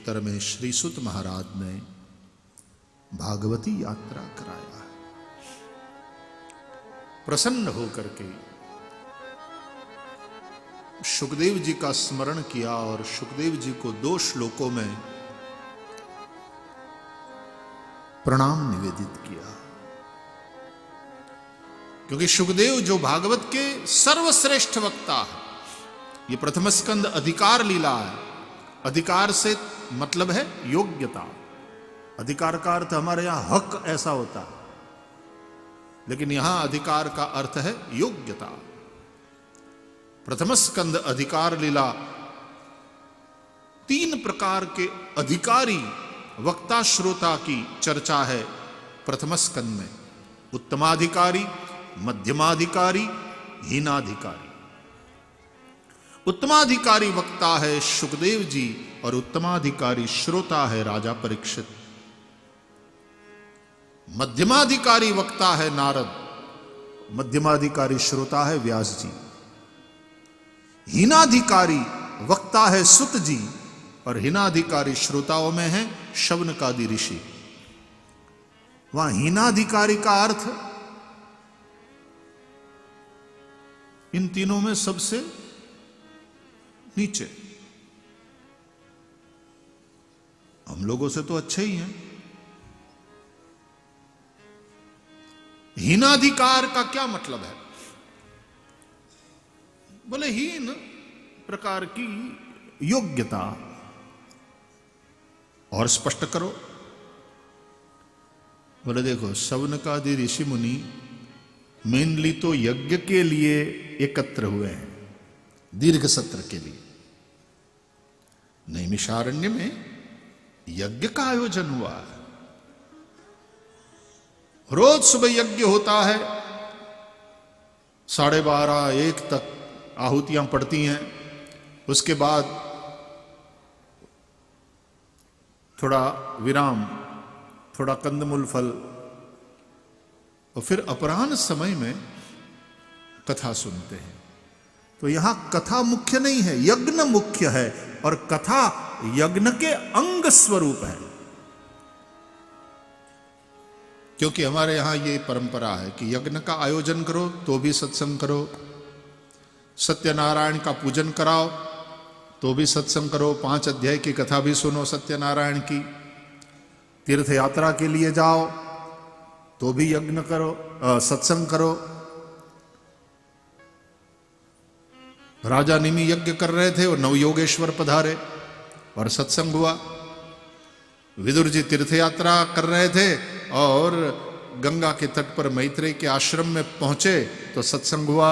उत्तर में श्री सुत महाराज ने भागवती यात्रा कराया। प्रसन्न होकर के सुखदेव जी का स्मरण किया और सुखदेव जी को 2 श्लोकों में प्रणाम निवेदित किया, क्योंकि सुखदेव जो भागवत के सर्वश्रेष्ठ वक्ता है। ये प्रथम स्कंद अधिकार लीला है। अधिकार से मतलब है योग्यता। अधिकार का अर्थ हमारे यहां हक ऐसा होता है, लेकिन यहां अधिकार का अर्थ है योग्यता। प्रथम स्कंद अधिकार लीला 3 प्रकार के अधिकारी वक्ता श्रोता की चर्चा है प्रथम स्कंद में। उत्तमाधिकारी, मध्यमाधिकारी, हीनाधिकारी। उत्तमाधिकारी वक्ता है सुखदेव जी और उत्तमाधिकारी श्रोता है राजा परीक्षित। मध्यमाधिकारी वक्ता है नारद, मध्यमाधिकारी श्रोता है व्यास जी। हीनाधिकारी वक्ता है सुत जी और हीनाधिकारी श्रोताओं में है शौनकादि ऋषि। वहां हीनाधिकारी का अर्थ इन तीनों में सबसे नीचे। हम लोगों से तो अच्छे ही हैं। हीनाधिकार का क्या मतलब है? बोले हीन प्रकार की योग्यता। और स्पष्ट करो। बोले देखो, शौनकादि ऋषि मुनि मेनली तो यज्ञ के लिए एकत्र हुए हैं, दीर्घ सत्र के लिए। नैमिषारण्य में यज्ञ का आयोजन हुआ है। रोज सुबह यज्ञ होता है, 12:30 1 तक आहुतियां पड़ती हैं। उसके बाद थोड़ा विराम, थोड़ा कंदमूल फल, और फिर अपराह्न समय में कथा सुनते हैं। तो यहां कथा मुख्य नहीं है, यज्ञ मुख्य है, और कथा यज्ञ के अंग स्वरूप है। क्योंकि हमारे यहां ये परंपरा है कि यज्ञ का आयोजन करो तो भी सत्संग करो, सत्यनारायण का पूजन कराओ तो भी सत्संग करो, 5 अध्याय की कथा भी सुनो सत्यनारायण की, तीर्थ यात्रा के लिए जाओ तो भी यज्ञ करो, सत्संग करो। राजा निमि यज्ञ कर रहे थे और नवयोगेश्वर पधारे और सत्संग हुआ। विदुर जी तीर्थ यात्रा कर रहे थे और गंगा के तट पर मैत्रेय के आश्रम में पहुंचे तो सत्संग हुआ।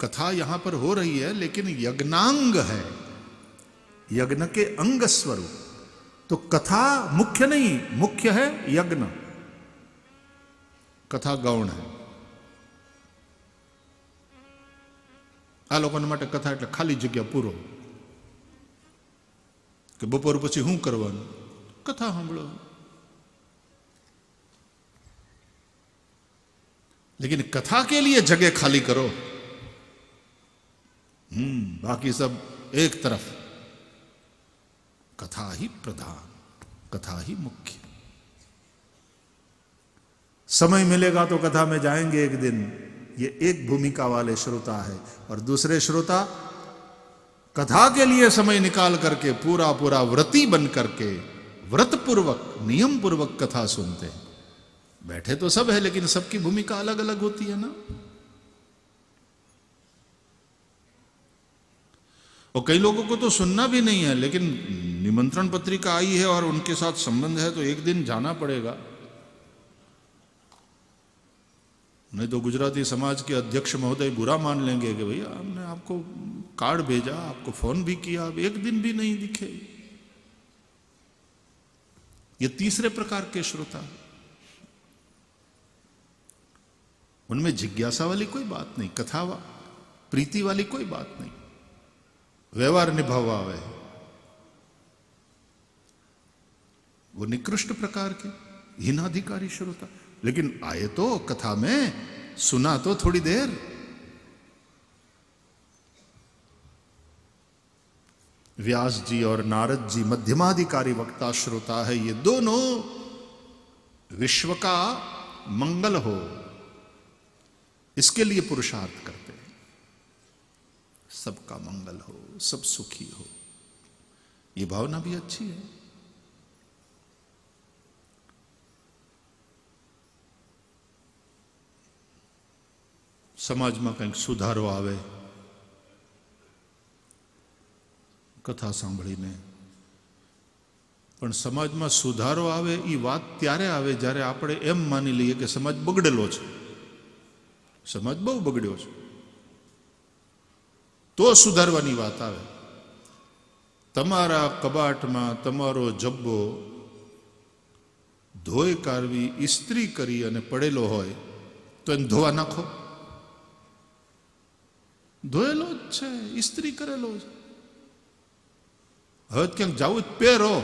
कथा यहां पर हो रही है, लेकिन यज्ञांग है, यज्ञ के अंग स्वरूप। तो कथा मुख्य नहीं, मुख्य है यज्ञ। कथा गौण है। आ लोगों માટે कथा એટલે ખાલી જગ્યા પૂરો કે બપોર પછી શું કરવાનું? કથા સાંભળો। लेकिन कथा के लिए जगह खाली करो। बाकी सब एक तरफ। कथा ही प्रधान, कथा ही मुख्य। समय मिलेगा तो कथा में जाएंगे एक दिन। ये एक भूमिका वाले श्रोता है, और दूसरे श्रोता कथा के लिए समय निकाल करके पूरा पूरा व्रती बन करके व्रत पूर्वक, नियम पूर्वक कथा सुनते हैं। बैठे तो सब है, लेकिन सबकी भूमिका अलग अलग होती है ना। और कई लोगों को तो सुनना भी नहीं है, लेकिन निमंत्रण पत्रिका आई है और उनके साथ संबंध है तो एक दिन जाना पड़ेगा। नहीं तो गुजराती समाज के अध्यक्ष महोदय बुरा मान लेंगे कि भैया हमने आपको कार्ड भेजा, आपको फोन भी किया, अब एक दिन भी नहीं दिखे। ये तीसरे प्रकार के श्रोता। उनमें जिज्ञासा वाली कोई बात नहीं, कथा प्रीति वाली कोई बात नहीं, व्यवहार निभावा है। वो निकृष्ट प्रकार के हीनाधिकारी श्रोता। लेकिन आए तो कथा में, सुना तो थोड़ी देर, व्यास जी और नारद जी मध्यमाधिकारी वक्ता श्रोता है, ये दोनों विश्व का मंगल हो इसके लिए पुरुषार्थ करते हैं। सबका मंगल हो, सब सुखी हो, ये भावना भी अच्छी है। समाज में कंईक सुधारो आवे कथा सांभळीने, पण समाज में सुधारो आवे ई वात त्यारे आवे ज्यारे आपणे एम मानी लईए के समाज बगड़ेलो छे, समाज बहु बगड्यो छे, तो सुधारवानी वात आवे। तमारा कबाट में तमारो जब्बो धोई कारवी इस्त्री करी अने पड़ेलो होय तो एने धोवा नाखो। धोयेलो ज छे, इस्त्री करेलो ज, हवे क्यांक जावुं पहेरो।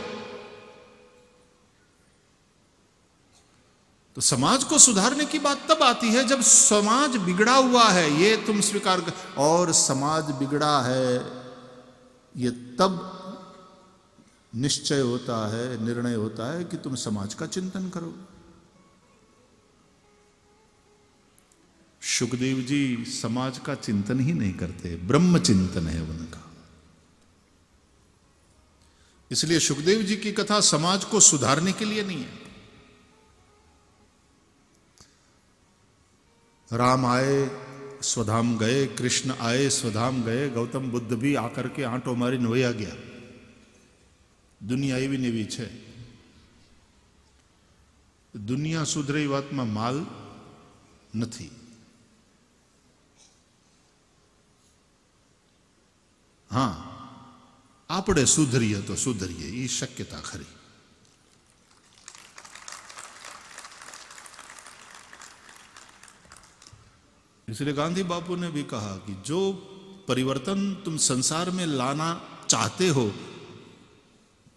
तो समाज को सुधारने की बात तब आती है जब समाज बिगड़ा हुआ है, ये तुम स्वीकार कर, और समाज बिगड़ा है ये तब निश्चय होता है, निर्णय होता है कि तुम समाज का चिंतन करो। सुखदेव जी समाज का चिंतन ही नहीं करते, ब्रह्म चिंतन है उनका। इसलिए सुखदेव जी की कथा समाज को सुधारने के लिए नहीं है। राम आए स्वधाम गए, कृष्ण आए स्वधाम गए, गौतम बुद्ध भी आकर के आंटो मारी वया गया। दुनिया एवी नेवी छे। दुनिया सुधरे ई वात में माल नथी। हाँ, आपणे सुधरीए तो सुधरीए, ई शक्यता खरी। इसलिए गांधी बापू ने भी कहा कि जो परिवर्तन तुम संसार में लाना चाहते हो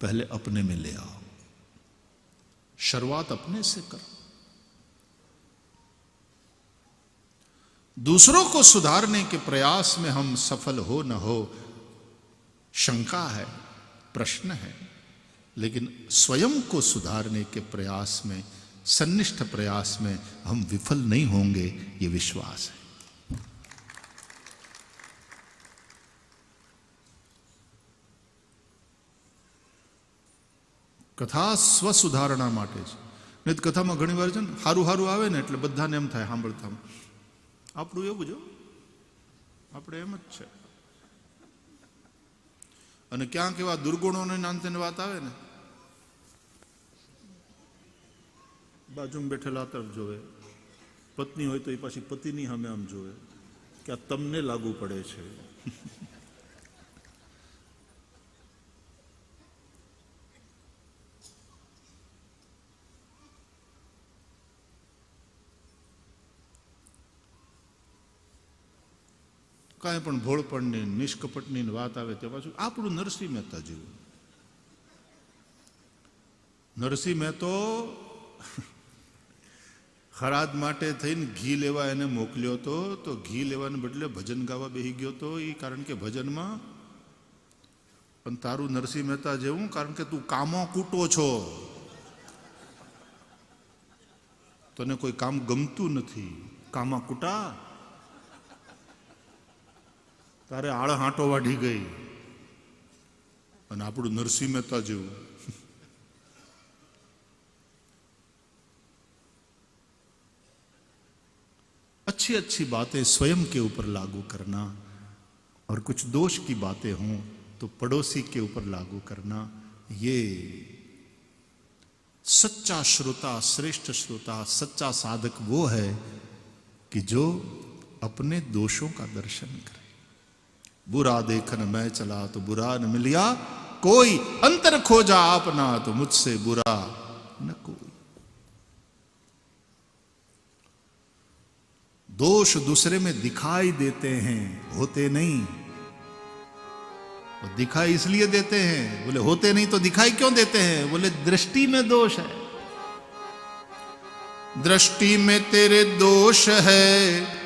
पहले अपने में ले आओ, शुरुआत अपने से करो। दूसरों को सुधारने के प्रयास में हम सफल हो न हो शंका है, प्रश्न है, लेकिन स्वयं को सुधारने के प्रयास में, सन्निष्ठ प्रयास में हम विफल नहीं होंगे, ये विश्वास है। कथा स्वसुधारणा माटे छे। नहीं तो कथा में घणी वार छे ने हारू हारू आवे ने एटले बधाने एम थाय सांभळता आपणुं एवुं ज आपणे एम ज छे। अने क्यांक एवा दुर्गुणोने नांते वात आवे ने बाजुमां बेठेला तरफ जोवे, पत्नी होय तो ए पाછી पतिनी सामे आम जोवे के आ तमने लागू पड़े छे। कांई पण भोळपणनी निष्कपटनी वात आवे ते पाछुं आपणुं नरसिंह मेहता जेवुं। नरसिंह मेहतो हराद माटे थईने घी लेवा एने मोकल्यो तो घी लेवाने बदले भजन गावा बेही गयो तो ई कारण के भजन में पण तारू नरसिंह मेहता जेवुं, कारण के तू कामो कूटो छो, तने कोई काम गमतुं नथी, कामा कूटा तारे आड़ हाटो वाढ़ी गई। अने आपणुं नरसिंह मेहता जेवुं। अच्छी अच्छी बातें स्वयं के ऊपर लागू करना और कुछ दोष की बातें हों तो पड़ोसी के ऊपर लागू करना, ये सच्चा श्रोता, श्रेष्ठ श्रोता, सच्चा साधक वो है कि जो अपने दोषों का दर्शन करे। बुरा देखन मैं चला तो बुरा न मिलिया कोई, अंतर खोजा अपना तो मुझसे बुरा न कोई। दोष दूसरे में दिखाई देते हैं, होते नहीं। और दिखाई इसलिए देते हैं, बोले होते नहीं तो दिखाई क्यों देते हैं? बोले दृष्टि में दोष है, दृष्टि में तेरे दोष है,